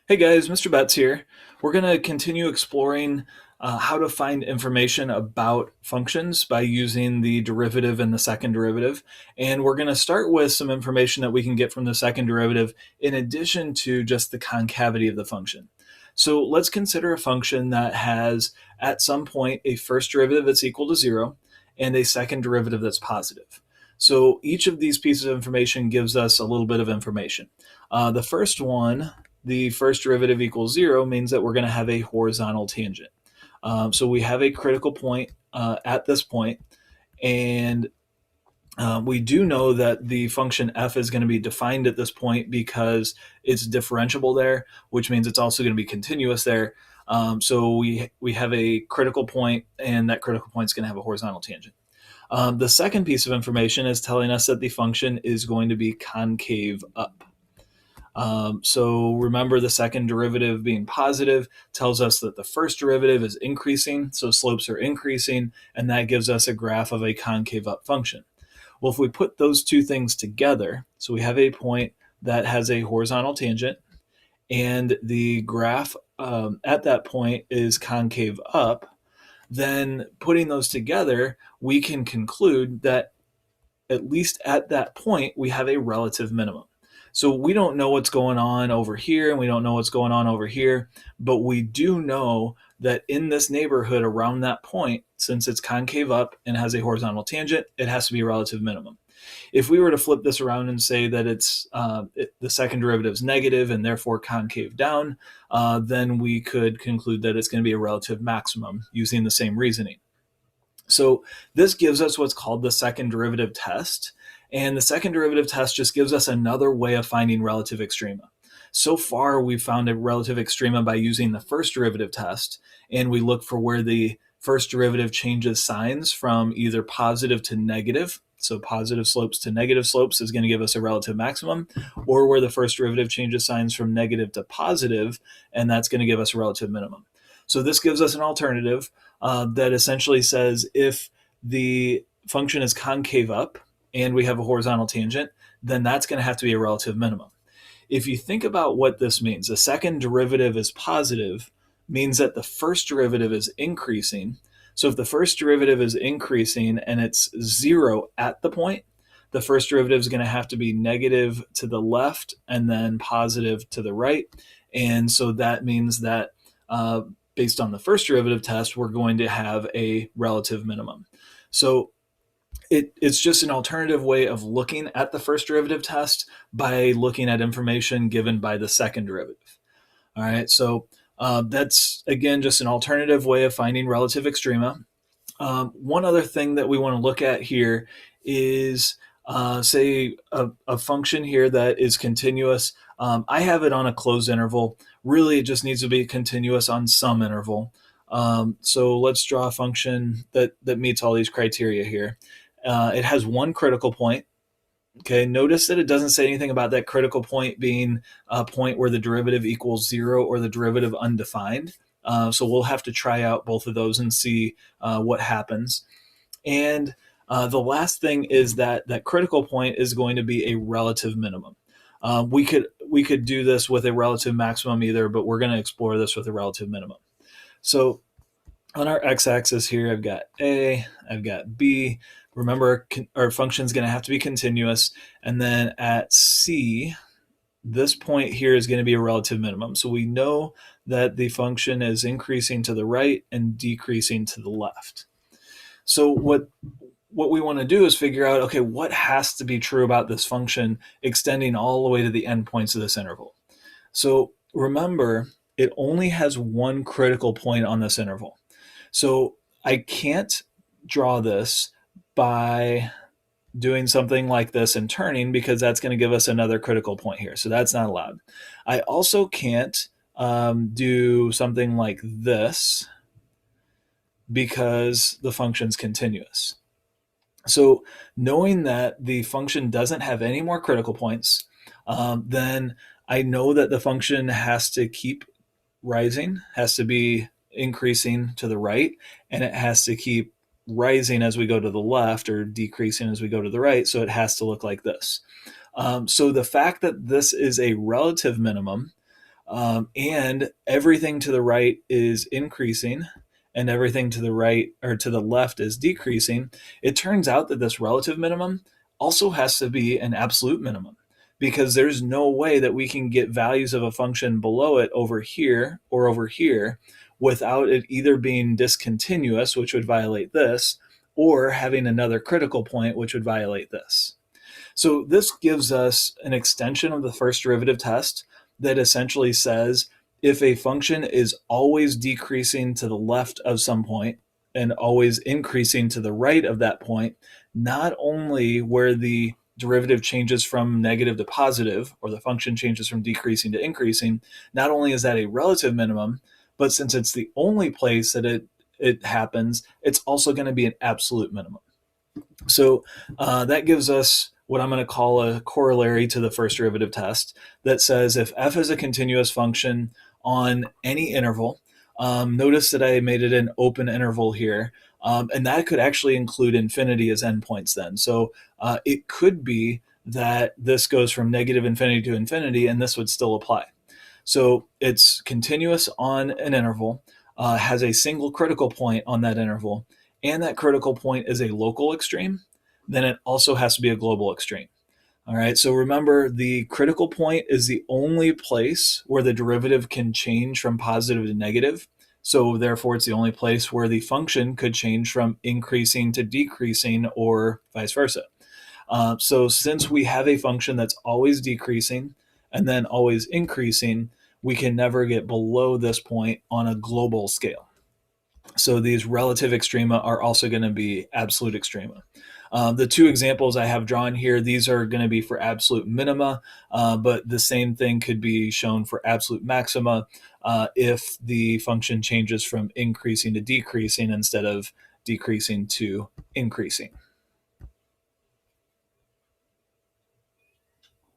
Hey guys, Mr. Betts here. We're going to continue exploring how to find information about functions by using the derivative and the second derivative. And we're going to start with some information that we can get from the second derivative in addition to just the concavity of the function. So let's consider a function that has at some point a first derivative that's equal to 0 and a second derivative that's positive. So each of these pieces of information gives us a little bit of information. The first one, the first derivative equals 0, means that we're going to have a horizontal tangent. So we have a critical point at this point, and we do know that the function f is going to be defined at this point because it's differentiable there, which means it's also going to be continuous there. So we have a critical point, and that critical point is going to have a horizontal tangent. The second piece of information is telling us that the function is going to be concave up. So remember, the second derivative being positive tells us that the first derivative is increasing, so slopes are increasing, and that gives us a graph of a concave up function. Well, if we put those two things together, so we have a point that has a horizontal tangent, and the graph at that point is concave up, then putting those together, we can conclude that at least at that point, we have a relative minimum. So we don't know what's going on over here, and we don't know what's going on over here, but we do know that in this neighborhood around that point, since it's concave up and has a horizontal tangent, it has to be a relative minimum. If we were to flip this around and say that the second derivative is negative and therefore concave down, then we could conclude that it's going to be a relative maximum using the same reasoning. So this gives us what's called the second derivative test. And the second derivative test just gives us another way of finding relative extrema. So far, we've found a relative extrema by using the first derivative test, and we look for where the first derivative changes signs from either positive to negative. So positive slopes to negative slopes is going to give us a relative maximum, or where the first derivative changes signs from negative to positive, and that's going to give us a relative minimum. So this gives us an alternative that essentially says if the function is concave up and we have a horizontal tangent, then that's going to have to be a relative minimum. If you think about what this means, the second derivative is positive, means that the first derivative is increasing. So if the first derivative is increasing and it's 0 at the point, the first derivative is going to have to be negative to the left and then positive to the right. And so that means that based on the first derivative test, we're going to have a relative minimum. So it's just an alternative way of looking at the first derivative test by looking at information given by the second derivative. All right, so that's, again, just an alternative way of finding relative extrema. One other thing that we want to look at here is, say, a function here that is continuous. I have it on a closed interval. Really, it just needs to be continuous on some interval. So let's draw a function that meets all these criteria here. It has one critical point. Okay, notice that it doesn't say anything about that critical point being a point where the derivative equals 0 or the derivative undefined. So we'll have to try out both of those and see what happens. And the last thing is that critical point is going to be a relative minimum. We could do this with a relative maximum either, but we're going to explore this with a relative minimum. So on our x-axis here, I've got A, I've got B. Remember, our function is going to have to be continuous. And then at C, this point here is going to be a relative minimum. So we know that the function is increasing to the right and decreasing to the left. So what we want to do is figure out, okay, what has to be true about this function extending all the way to the endpoints of this interval. So remember, it only has one critical point on this interval. So I can't draw this by doing something like this and turning, because that's going to give us another critical point here. So that's not allowed. I also can't do something like this because the function's continuous. So knowing that the function doesn't have any more critical points, then I know that the function has to keep rising, has to be increasing to the right, and it has to keep rising as we go to the left or decreasing as we go to the right. So it has to look like this. So the fact that this is a relative minimum and everything to the right is increasing and everything to the right or to the left is decreasing, it turns out that this relative minimum also has to be an absolute minimum, because there's no way that we can get values of a function below it over here or over here without it either being discontinuous, which would violate this, or having another critical point, which would violate this. So this gives us an extension of the first derivative test that essentially says if a function is always decreasing to the left of some point and always increasing to the right of that point, not only where the derivative changes from negative to positive, or the function changes from decreasing to increasing, not only is that a relative minimum, but since it's the only place that it happens, it's also going to be an absolute minimum. So that gives us what I'm going to call a corollary to the first derivative test that says if f is a continuous function on any interval, notice that I made it an open interval here, and that could actually include infinity as endpoints then. So it could be that this goes from negative infinity to infinity, and this would still apply. So it's continuous on an interval, has a single critical point on that interval, and that critical point is a local extreme, then it also has to be a global extreme. All right, so remember, the critical point is the only place where the derivative can change from positive to negative. So therefore, it's the only place where the function could change from increasing to decreasing or vice versa. So since we have a function that's always decreasing and then always increasing, we can never get below this point on a global scale. So these relative extrema are also going to be absolute extrema. The two examples I have drawn here, these are going to be for absolute minima, but the same thing could be shown for absolute maxima if the function changes from increasing to decreasing instead of decreasing to increasing.